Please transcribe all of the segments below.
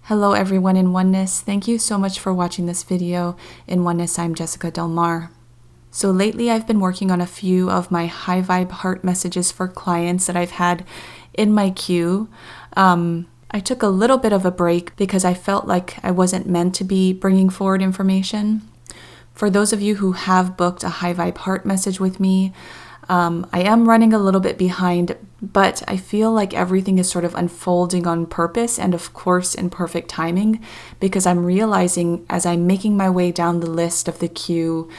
Hello everyone in Oneness. Thank you so much for watching this video. In Oneness, I'm Jessica Delmar. So lately I've been working on a few of my high vibe heart messages for clients that I've had in my queue. I took a little bit of a break because I felt like I wasn't meant to be bringing forward information. For those of you who have booked a high vibe heart message with me, I am running a little bit behind, but I feel like everything is sort of unfolding on purpose and of course in perfect timing, because I'm realizing as I'm making my way down the list of the queue,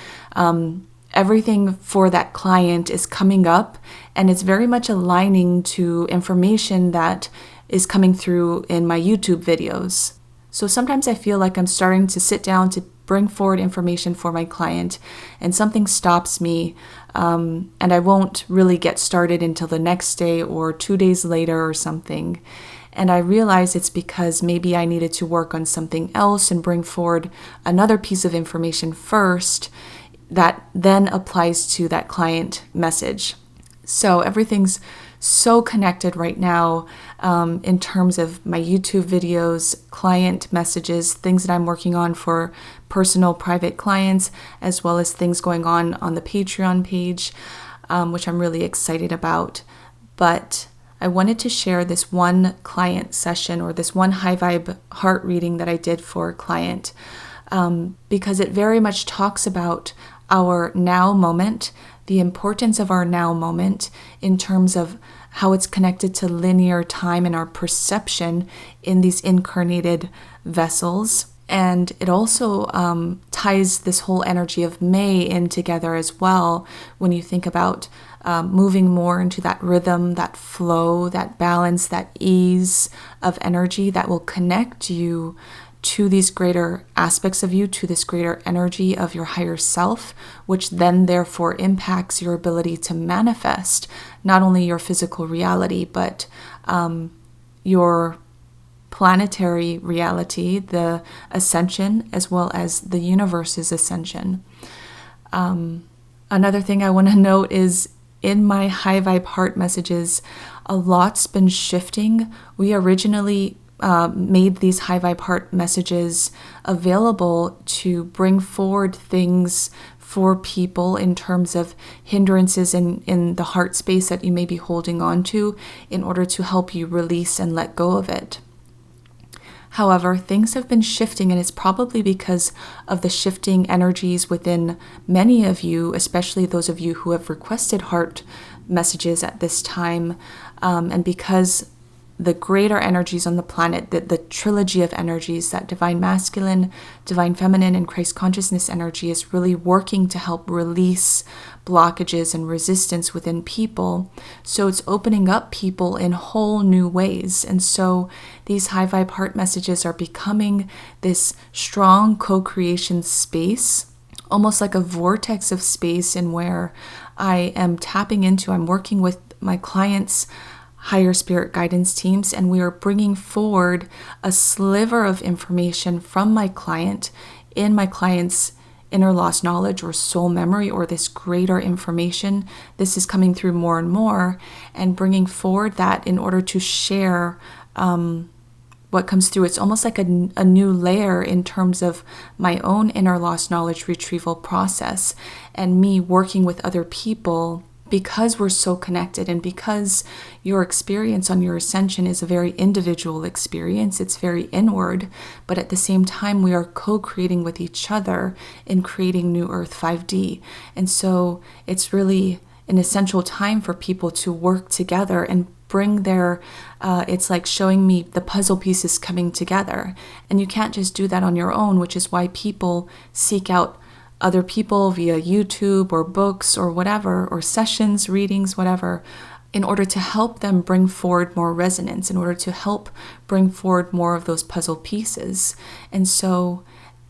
everything for that client is coming up and it's very much aligning to information that is coming through in my YouTube videos. So sometimes I feel like I'm starting to sit down to bring forward information for my client and something stops me, and I won't really get started until the next day or 2 days later or something. And I realize it's because maybe I needed to work on something else and bring forward another piece of information first that then applies to that client message. So everything's so connected right now in terms of my YouTube videos, client messages, things that I'm working on for personal private clients, as well as things going on the Patreon page, which I'm really excited about. But I wanted to share this one client session or this one high vibe heart reading that I did for a client, because it very much talks about our now moment, the importance of our now moment in terms of how it's connected to linear time and our perception in these incarnated vessels. And it also ties this whole energy of May in together as well when you think about moving more into that rhythm, that flow, that balance, that ease of energy that will connect you to these greater aspects of you, to this greater energy of your higher self, which then therefore impacts your ability to manifest not only your physical reality, but your planetary reality, the ascension, as well as the universe's ascension. Another thing I want to note is in my high vibe heart messages, a lot's been shifting. We originally made these high vibe heart messages available to bring forward things for people in terms of hindrances in the heart space that you may be holding on to in order to help you release and let go of it. However, things have been shifting, and it's probably because of the shifting energies within many of you, especially those of you who have requested heart messages at this time, and because the greater energies on the planet, the trilogy of energies, that divine masculine, divine feminine, and Christ consciousness energy is really working to help release blockages and resistance within people. So it's opening up people in whole new ways. And so these high vibe heart messages are becoming this strong co-creation space, almost like a vortex of space in where I am tapping into, I'm working with my clients' higher spirit guidance teams, and we are bringing forward a sliver of information from my client in my client's inner lost knowledge or soul memory, or this greater information. This is coming through more and more, and bringing forward that in order to share what comes through. It's almost like a new layer in terms of my own inner lost knowledge retrieval process and me working with other people. Because we're so connected, and because your experience on your ascension is a very individual experience, it's very inward, but at the same time we are co-creating with each other in creating New Earth 5D. And so it's really an essential time for people to work together and bring their, it's like showing me the puzzle pieces coming together. And you can't just do that on your own, which is why people seek out other people via YouTube or books or whatever, or sessions, readings, whatever, in order to help them bring forward more resonance, in order to help bring forward more of those puzzle pieces. And so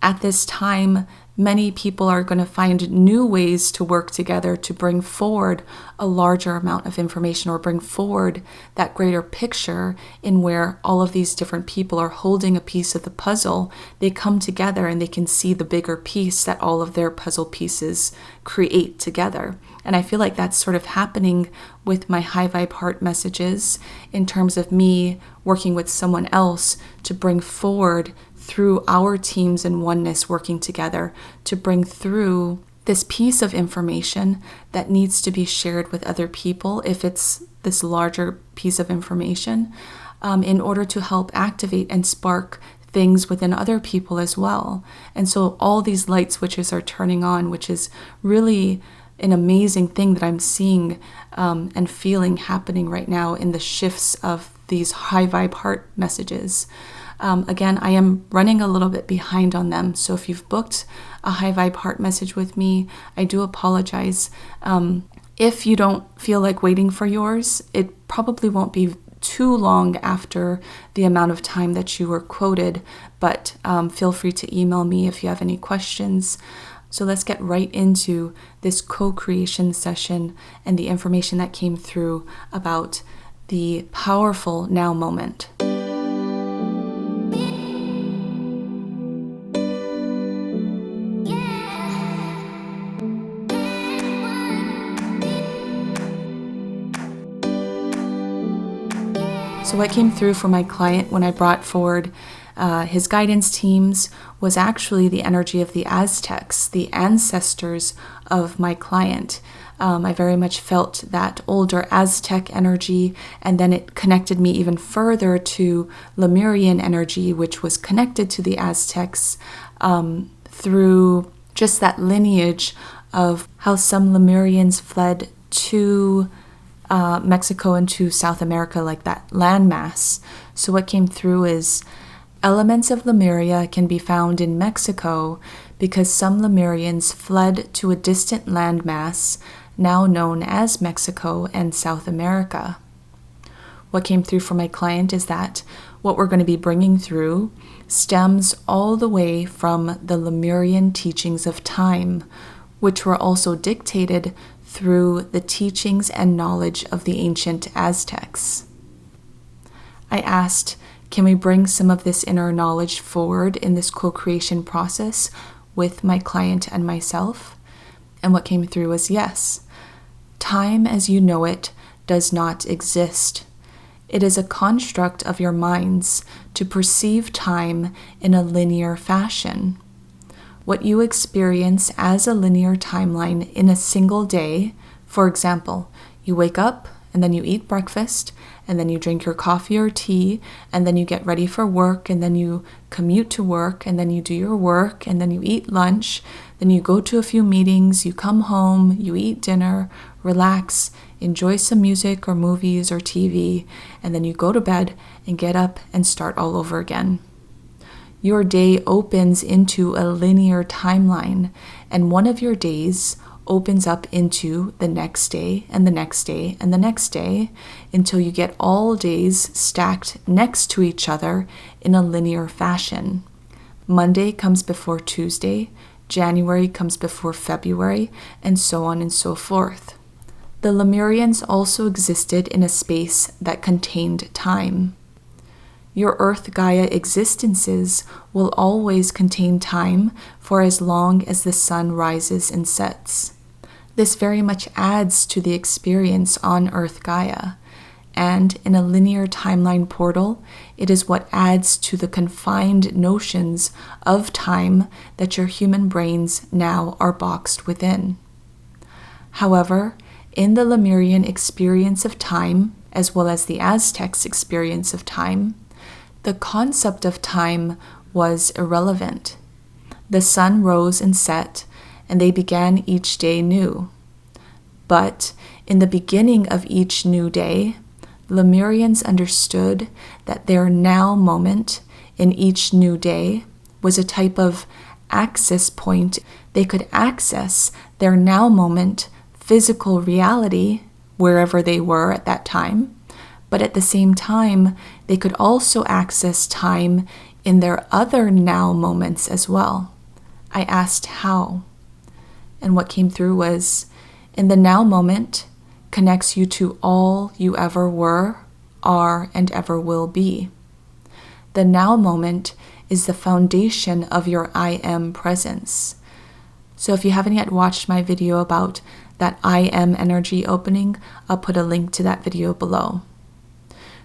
at this time, many people are going to find new ways to work together to bring forward a larger amount of information, or bring forward that greater picture in where all of these different people are holding a piece of the puzzle. They come together and they can see the bigger piece that all of their puzzle pieces create together. And I feel like that's sort of happening with my high vibe heart messages in terms of me working with someone else to bring forward through our teams and oneness working together to bring through this piece of information that needs to be shared with other people if it's this larger piece of information, in order to help activate and spark things within other people as well. And so all these light switches are turning on, which is really an amazing thing that I'm seeing and feeling happening right now in the shifts of these high vibe heart messages. Again, I am running a little bit behind on them. So if you've booked a high vibe heart message with me, I do apologize. If you don't feel like waiting for yours, it probably won't be too long after the amount of time that you were quoted, but feel free to email me if you have any questions. So let's get right into this co-creation session and the information that came through about the powerful now moment. So what came through for my client when I brought forward his guidance teams was actually the energy of the Azecs, the ancestors of my client. I very much felt that older Aztec energy, and then it connected me even further to Lemurian energy, which was connected to the Aztecs through just that lineage of how some Lemurians fled to Mexico and to South America, like that landmass. So what came through is elements of Lemuria can be found in Mexico because some Lemurians fled to a distant landmass now known as Mexico and South America. What came through for my client is that what we're going to be bringing through stems all the way from the Lemurian teachings of time, which were also dictated through the teachings and knowledge of the ancient Aztecs. I asked, can we bring some of this inner knowledge forward in this co-creation process with my client and myself? And what came through was yes. Time as you know it does not exist. It is a construct of your minds to perceive time in a linear fashion. What you experience as a linear timeline in a single day, for example, you wake up and then you eat breakfast and then you drink your coffee or tea and then you get ready for work and then you commute to work and then you do your work and then you eat lunch, then you go to a few meetings, you come home, you eat dinner, relax, enjoy some music or movies or TV, and then you go to bed and get up and start all over again. Your day opens into a linear timeline, and one of your days opens up into the next day and the next day and the next day until you get all days stacked next to each other in a linear fashion. Monday comes before Tuesday, January comes before February, and so on and so forth. The Lemurians also existed in a space that contained time. Your Earth Gaia existences will always contain time for as long as the sun rises and sets. This very much adds to the experience on Earth Gaia, and in a linear timeline portal, it is what adds to the confined notions of time that your human brains now are boxed within. However, in the Lemurian experience of time, as well as the Aztecs' experience of time, the concept of time was irrelevant. The sun rose and set, and they began each day new. But in the beginning of each new day, Lemurians understood that their now moment in each new day was a type of access point. They could access their now moment physical reality wherever they were at that time, but at the same time, they could also access time in their other now moments as well. I asked how, and what came through was, in the now moment connects you to all you ever were, are, and ever will be. The now moment is the foundation of your I am presence. So if you haven't yet watched my video about that I am energy opening, I'll put a link to that video below.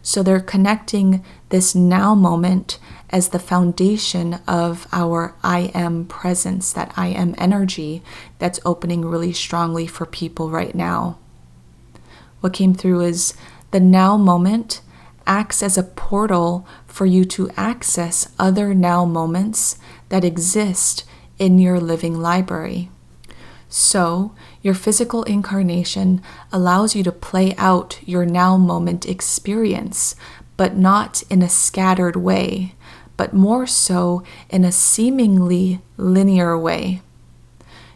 So they're connecting this now moment as the foundation of our I am presence, that I am energy that's opening really strongly for people right now. What came through is the now moment acts as a portal for you to access other now moments that exist in your living library. So, your physical incarnation allows you to play out your now moment experience, but not in a scattered way, but more so in a seemingly linear way.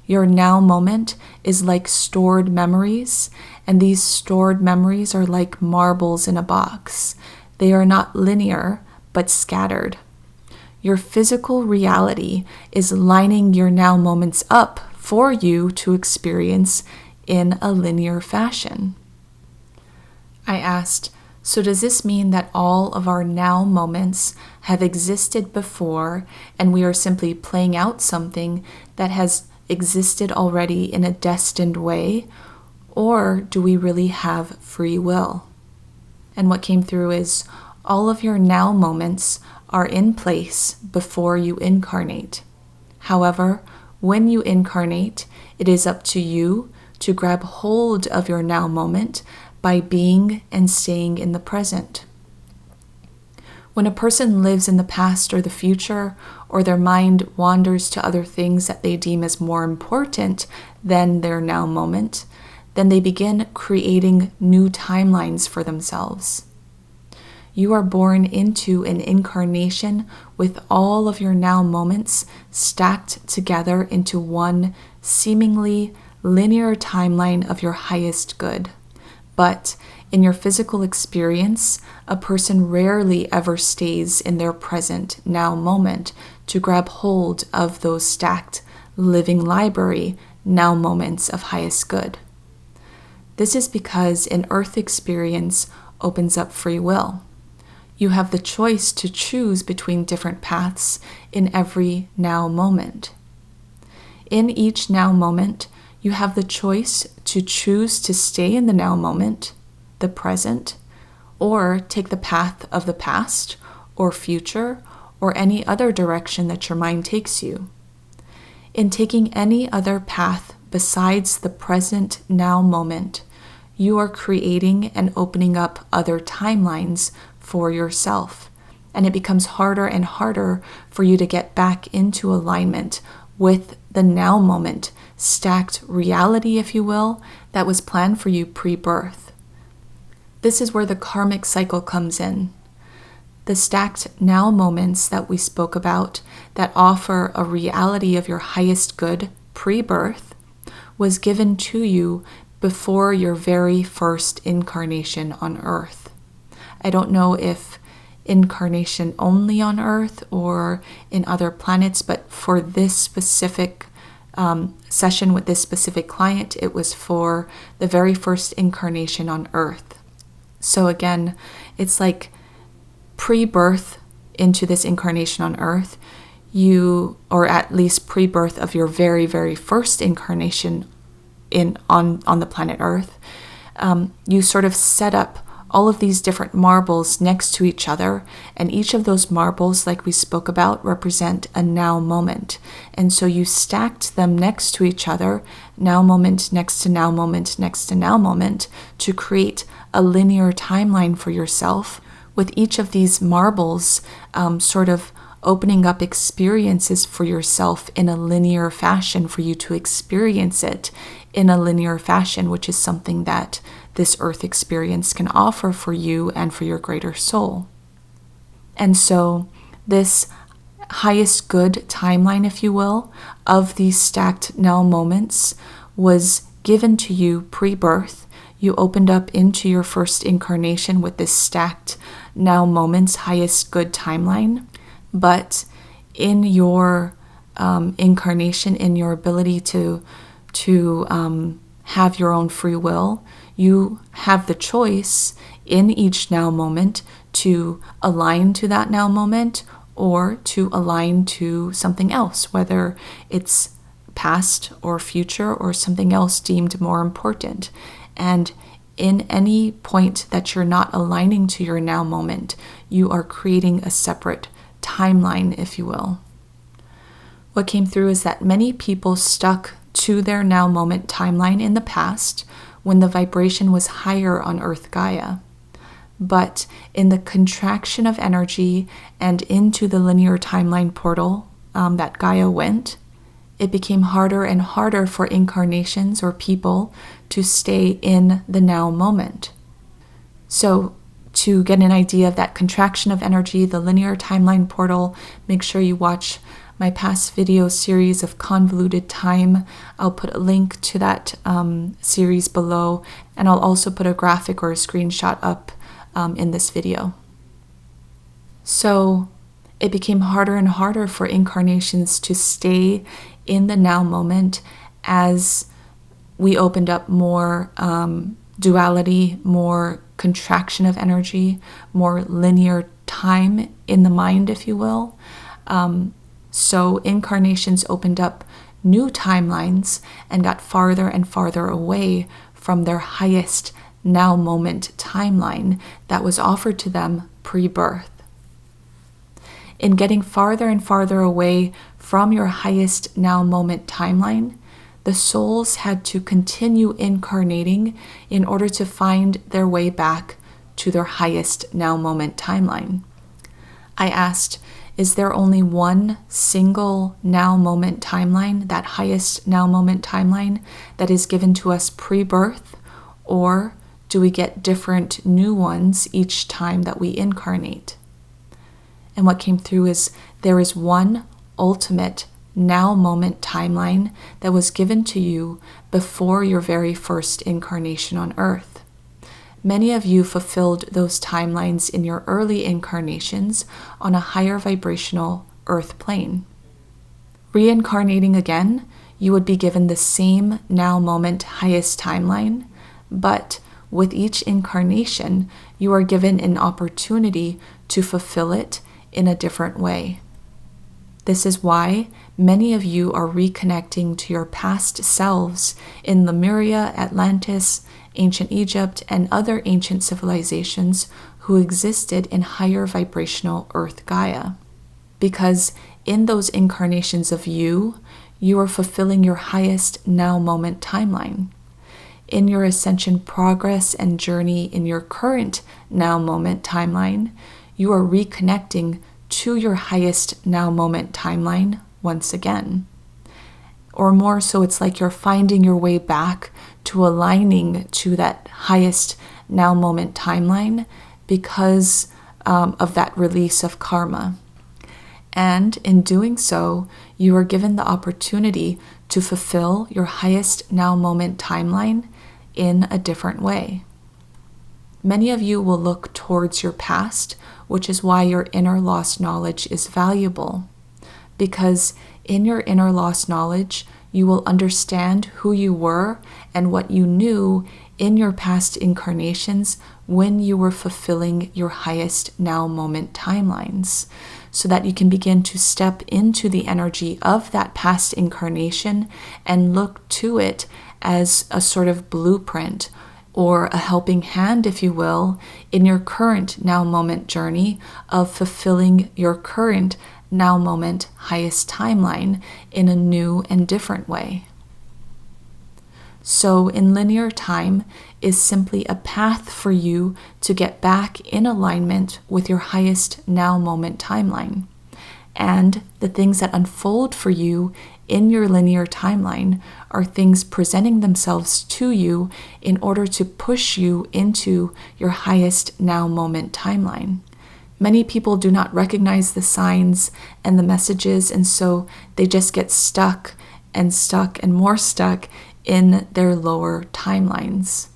Your now moment is like stored memories, and these stored memories are like marbles in a box. They are not linear, but scattered. Your physical reality is lining your now moments up for you to experience in a linear fashion. I asked, so does this mean that all of our now moments have existed before and we are simply playing out something that has existed already in a destined way, or do we really have free will? And what came through is all of your now moments are in place before you incarnate. However, when you incarnate, it is up to you to grab hold of your now moment by being and staying in the present. When a person lives in the past or the future, or their mind wanders to other things that they deem as more important than their now moment, then they begin creating new timelines for themselves. You are born into an incarnation with all of your now moments stacked together into one seemingly linear timeline of your highest good. But in your physical experience, a person rarely ever stays in their present now moment to grab hold of those stacked living library now moments of highest good. This is because an earth experience opens up free will. You have the choice to choose between different paths in every now moment. In each now moment, you have the choice to choose to stay in the now moment, the present, or take the path of the past or future or any other direction that your mind takes you. In taking any other path besides the present now moment, you are creating and opening up other timelines for yourself, and it becomes harder and harder for you to get back into alignment with the now moment, stacked reality, if you will, that was planned for you pre-birth. This is where the karmic cycle comes in. The stacked now moments that we spoke about that offer a reality of your highest good pre-birth was given to you before your very first incarnation on Earth. I don't know if incarnation only on Earth or in other planets, but for this specific session with this specific client, it was for the very first incarnation on Earth. So again, it's like pre-birth into this incarnation on Earth, or at least pre-birth of your very, very first incarnation on the planet Earth, you sort of set up all of these different marbles next to each other, and each of those marbles, like we spoke about, represent a now moment. And so you stacked them next to each other, now moment next to now moment next to now moment, to create a linear timeline for yourself, with each of these marbles sort of opening up experiences for yourself in a linear fashion, for you to experience it in a linear fashion, which is something that this earth experience can offer for you and for your greater soul. And so this highest good timeline, if you will, of these stacked now moments was given to you pre-birth. You opened up into your first incarnation with this stacked now moments highest good timeline. But in your incarnation, in your ability to have your own free will, you have the choice in each now moment to align to that now moment or to align to something else, whether it's past or future or something else deemed more important. And in any point that you're not aligning to your now moment, you are creating a separate timeline, if you will. What came through is that many people stuck to their now moment timeline in the past when the vibration was higher on Earth Gaia. But in the contraction of energy and into the linear timeline portal that Gaia went, it became harder and harder for incarnations or people to stay in the now moment. So to get an idea of that contraction of energy, the linear timeline portal, make sure you watch my past video series of convoluted time. I'll put a link to that series below, and I'll also put a graphic or a screenshot up in this video. So it became harder and harder for incarnations to stay in the now moment as we opened up more duality, more contraction of energy, more linear time in the mind, if you will. So incarnations opened up new timelines and got farther and farther away from their highest now moment timeline that was offered to them pre-birth. In getting farther and farther away from your highest now moment timeline, the souls had to continue incarnating in order to find their way back to their highest now moment timeline. I asked, is there only one single now moment timeline, that highest now moment timeline, that is given to us pre-birth, or do we get different new ones each time that we incarnate? And what came through is there is one ultimate now moment timeline that was given to you before your very first incarnation on Earth. Many of you fulfilled those timelines in your early incarnations on a higher vibrational Earth plane. Reincarnating again, you would be given the same now moment highest timeline, but with each incarnation, you are given an opportunity to fulfill it in a different way. This is why many of you are reconnecting to your past selves in Lemuria, Atlantis, ancient Egypt, and other ancient civilizations who existed in higher vibrational Earth Gaia. Because in those incarnations of you, you are fulfilling your highest now moment timeline. In your ascension progress and journey in your current now moment timeline, you are reconnecting to your highest now moment timeline once again. Or more so, it's like you're finding your way back to aligning to that highest now moment timeline because of that release of karma. And in doing so, you are given the opportunity to fulfill your highest now moment timeline in a different way. Many of you will look towards your past, which is why your inner lost knowledge is valuable. Because in your inner lost knowledge, you will understand who you were and what you knew in your past incarnations when you were fulfilling your highest now moment timelines, so that you can begin to step into the energy of that past incarnation and look to it as a sort of blueprint or a helping hand, if you will, in your current now moment journey of fulfilling your current now moment highest timeline in a new and different way. So in linear time is simply a path for you to get back in alignment with your highest now moment timeline. And the things that unfold for you in your linear timeline are things presenting themselves to you in order to push you into your highest now moment timeline. Many people do not recognize the signs and the messages, and so they just get stuck and more stuck in their lower timelines.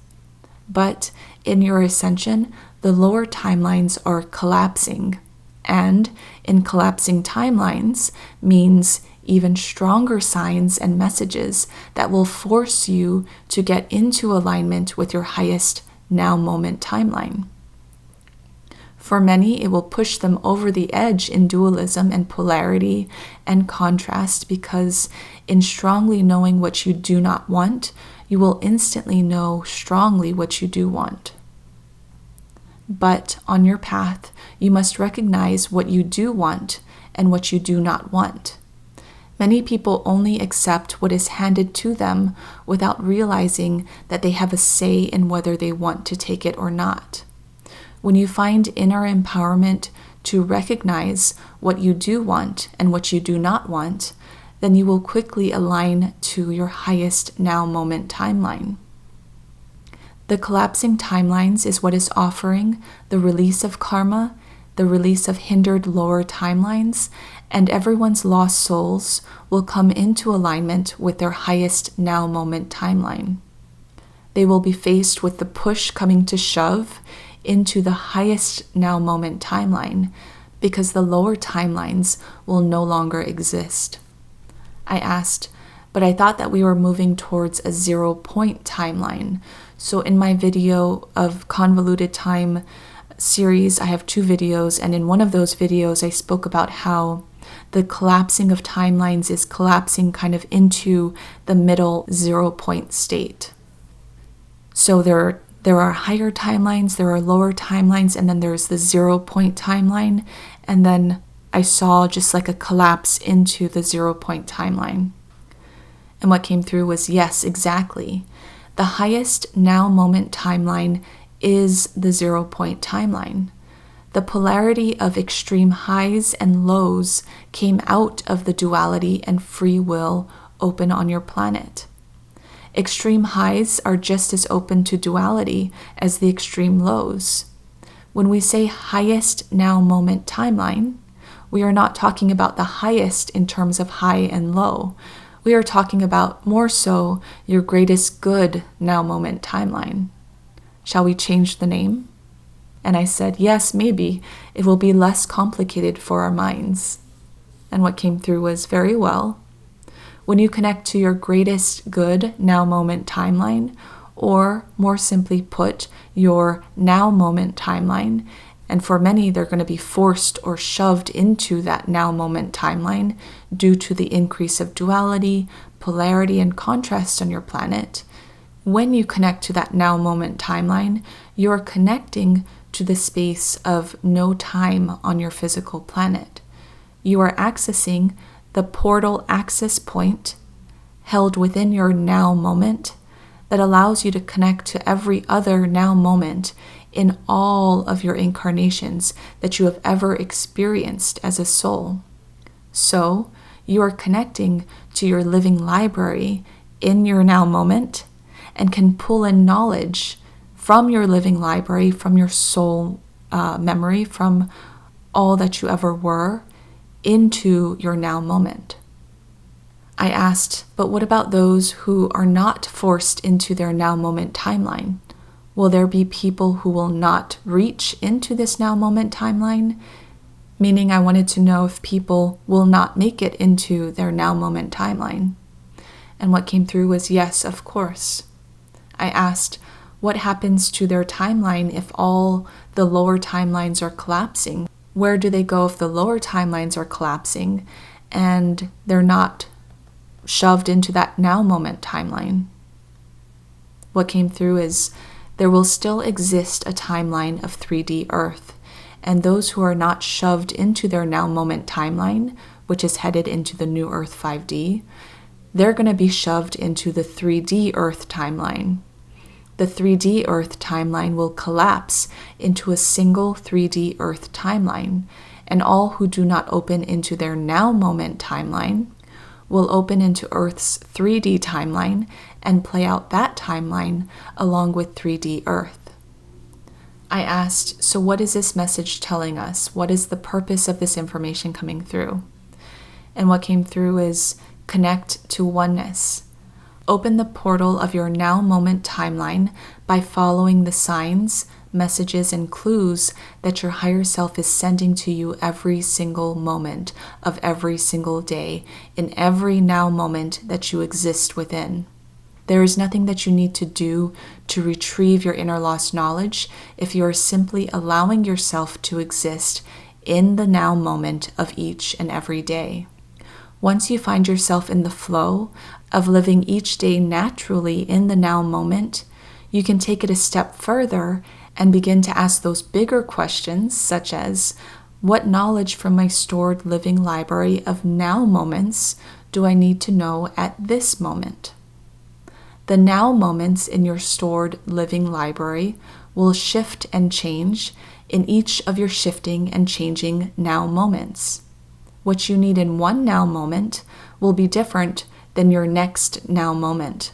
But in your ascension, the lower timelines are collapsing, and in collapsing timelines means even stronger signs and messages that will force you to get into alignment with your highest now moment timeline. For many, it will push them over the edge in dualism and polarity and contrast, because in strongly knowing what you do not want, you will instantly know strongly what you do want. But on your path, you must recognize what you do want and what you do not want. Many people only accept what is handed to them without realizing that they have a say in whether they want to take it or not. When you find inner empowerment to recognize what you do want and what you do not want, then you will quickly align to your highest now moment timeline. The collapsing timelines is what is offering the release of karma, the release of hindered lower timelines, and everyone's lost souls will come into alignment with their highest now moment timeline. They will be faced with the push coming to shove into the highest now moment timeline, because the lower timelines will no longer exist. I asked, but I thought that we were moving towards a 0-point timeline. So in my video of convoluted time series, I have 2 videos, and in one of those videos I spoke about how the collapsing of timelines is collapsing kind of into the middle 0-point state. So there are higher timelines, there are lower timelines, and then there's the 0-point timeline, and then I saw just like a collapse into the 0-point timeline. And what came through was, yes, exactly. The highest now moment timeline is the 0-point timeline. The polarity of extreme highs and lows came out of the duality and free will open on your planet. Extreme highs are just as open to duality as the extreme lows. When we say highest now moment timeline, we are not talking about the highest in terms of high and low. We are talking about more so your greatest good now moment timeline. Shall we change the name? And I said, yes, maybe. It will be less complicated for our minds. And what came through was, very well. When you connect to your greatest good now moment timeline, or more simply put, your now moment timeline, and for many, they're going to be forced or shoved into that now moment timeline due to the increase of duality, polarity, and contrast on your planet. When you connect to that now moment timeline, you're connecting to the space of no time on your physical planet. You are accessing the portal access point held within your now moment that allows you to connect to every other now moment in all of your incarnations that you have ever experienced as a soul. So, you are connecting to your living library in your now moment and can pull in knowledge from your living library, from your soul memory, from all that you ever were, into your now moment. I asked, but what about those who are not forced into their now moment timeline? Will there be people who will not reach into this now moment timeline? Meaning I wanted to know if people will not make it into their now moment timeline. And what came through was, yes, of course. I asked, what happens to their timeline if all the lower timelines are collapsing? Where do they go if the lower timelines are collapsing and they're not shoved into that now moment timeline? What came through is, there will still exist a timeline of 3D Earth, and those who are not shoved into their now moment timeline, which is headed into the new Earth 5D, they're going to be shoved into the 3D Earth timeline. The 3D Earth timeline will collapse into a single 3D Earth timeline, and all who do not open into their now moment timeline will open into Earth's 3D timeline and play out that timeline along with 3D Earth. I asked, so what is this message telling us? What is the purpose of this information coming through? And what came through is, connect to oneness. Open the portal of your now moment timeline by following the signs, messages, and clues that your higher self is sending to you every single moment of every single day, in every now moment that you exist within. There is nothing that you need to do to retrieve your inner lost knowledge if you are simply allowing yourself to exist in the now moment of each and every day. Once you find yourself in the flow of living each day naturally in the now moment, you can take it a step further and begin to ask those bigger questions, such as, what knowledge from my stored living library of now moments do I need to know at this moment? The now moments in your stored living library will shift and change in each of your shifting and changing now moments. What you need in one now moment will be different than your next now moment.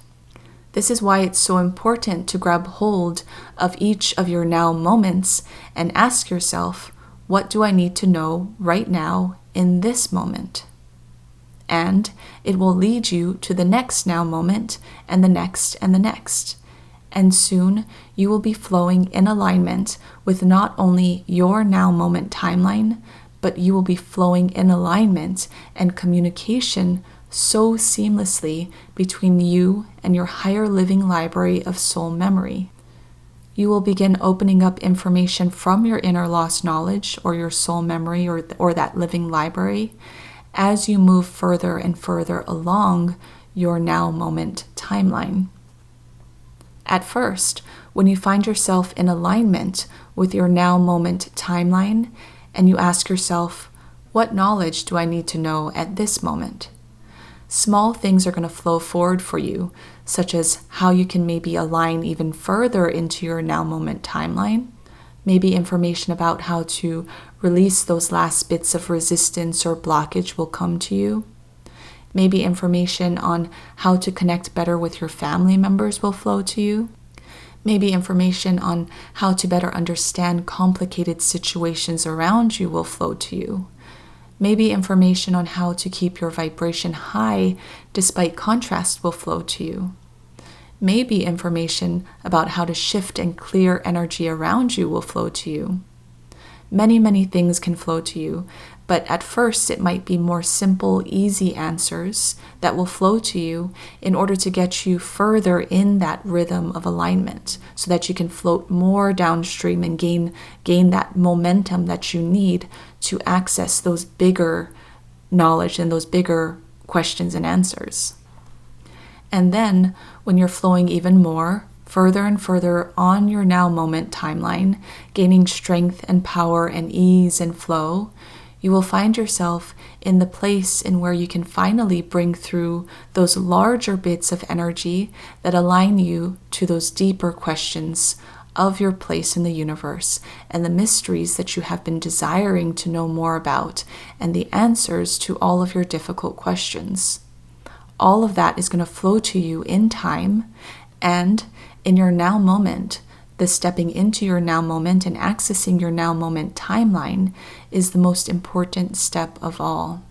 This is why it's so important to grab hold of each of your now moments and ask yourself, what do I need to know right now in this moment? And it will lead you to the next now moment and the next and the next. And soon you will be flowing in alignment with not only your now moment timeline, but you will be flowing in alignment and communication so seamlessly between you and your higher living library of soul memory. You will begin opening up information from your inner lost knowledge or your soul memory or that living library as you move further and further along your now moment timeline. At first, when you find yourself in alignment with your now moment timeline and you ask yourself, what knowledge do I need to know at this moment? Small things are going to flow forward for you, such as how you can maybe align even further into your now moment timeline, maybe information about how to release those last bits of resistance or blockage will come to you. Maybe information on how to connect better with your family members will flow to you. Maybe information on how to better understand complicated situations around you will flow to you. Maybe information on how to keep your vibration high despite contrast will flow to you. Maybe information about how to shift and clear energy around you will flow to you. Many, many things can flow to you, but at first it might be more simple, easy answers that will flow to you in order to get you further in that rhythm of alignment so that you can float more downstream and gain that momentum that you need to access those bigger knowledge and those bigger questions and answers. And then when you're flowing even more, further and further on your now moment timeline, gaining strength and power and ease and flow, you will find yourself in the place in where you can finally bring through those larger bits of energy that align you to those deeper questions of your place in the universe and the mysteries that you have been desiring to know more about and the answers to all of your difficult questions. All of that is going to flow to you in time and in your now moment. The stepping into your now moment and accessing your now moment timeline is the most important step of all.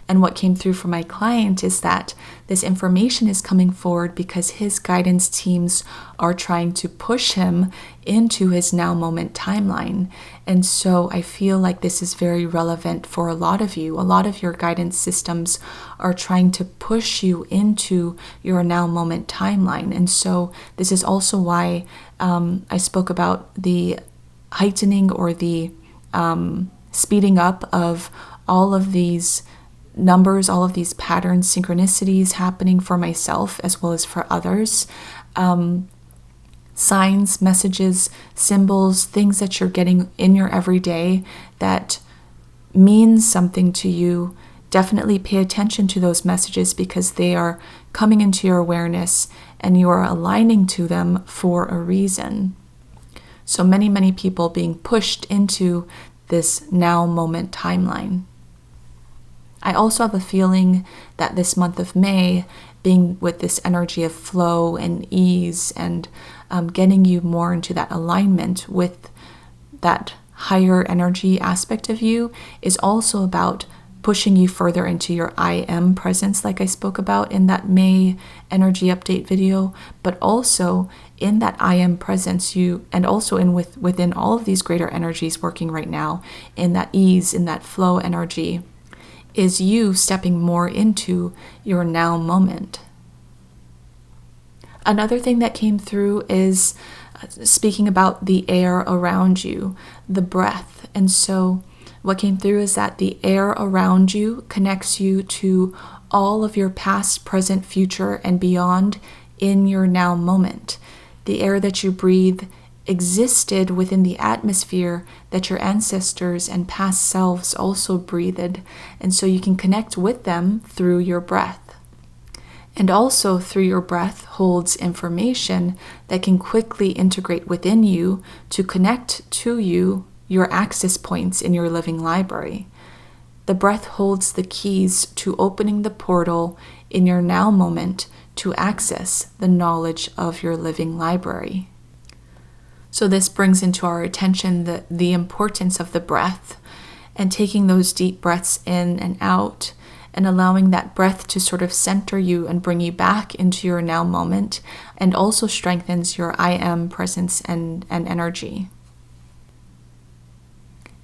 And what came through for my client is that this information is coming forward because his guidance teams are trying to push him into his now moment timeline. And so I feel like this is very relevant for a lot of you. A lot of your guidance systems are trying to push you into your now moment timeline. And so this is also why I spoke about the heightening or the speeding up of all of these numbers, all of these patterns, synchronicities happening for myself as well as for others. Signs, messages, symbols, things that you're getting in your everyday that means something to you. Definitely pay attention to those messages because they are coming into your awareness and you are aligning to them for a reason. So many people being pushed into this now moment timeline. I also have a feeling that this month of May, being with this energy of flow and ease and getting you more into that alignment with that higher energy aspect of you, is also about pushing you further into your I am presence, like I spoke about in that May energy update video, but also in that I am presence, and also within all of these greater energies working right now, in that ease, in that flow energy, is you stepping more into your now moment. Another thing that came through is speaking about the air around you, the breath. And so what came through is that the air around you connects you to all of your past, present, future, and beyond in your now moment. The air that you breathe existed within the atmosphere that your ancestors and past selves also breathed, and so you can connect with them through your breath. And also through your breath holds information that can quickly integrate within you to connect to you, your access points in your living library. The breath holds the keys to opening the portal in your now moment to access the knowledge of your living library. So this brings into our attention the importance of the breath and taking those deep breaths in and out and allowing that breath to sort of center you and bring you back into your now moment, and also strengthens your I am presence and energy.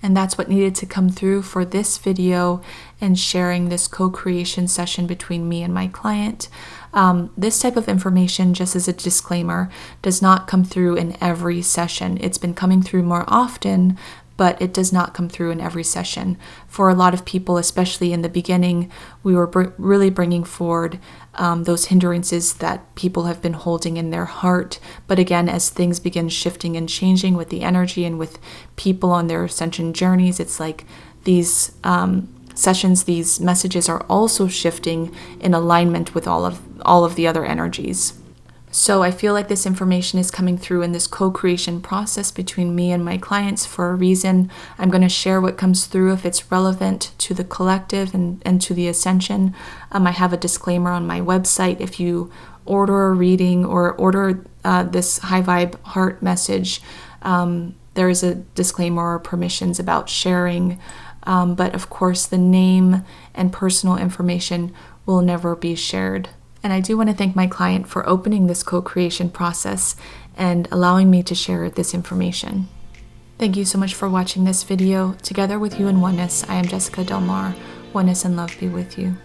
And that's what needed to come through for this video and sharing this co-creation session between me and my client. This type of information, just as a disclaimer, does not come through in every session. It's been coming through more often, but it does not come through in every session. For a lot of people, especially in the beginning, we were really bringing forward those hindrances that people have been holding in their heart. But again, as things begin shifting and changing with the energy and with people on their ascension journeys, it's like these sessions, these messages are also shifting in alignment with all of the other energies. So I feel like this information is coming through in this co-creation process between me and my clients for a reason. I'm going to share what comes through if it's relevant to the collective and to the ascension. I have a disclaimer on my website. If you order a reading or order this high vibe heart message, there is a disclaimer or permissions about sharing. But of course, the name and personal information will never be shared. And I do want to thank my client for opening this co-creation process and allowing me to share this information. Thank you so much for watching this video. Together with you in oneness, I am Jessica Delmar. Oneness and love be with you.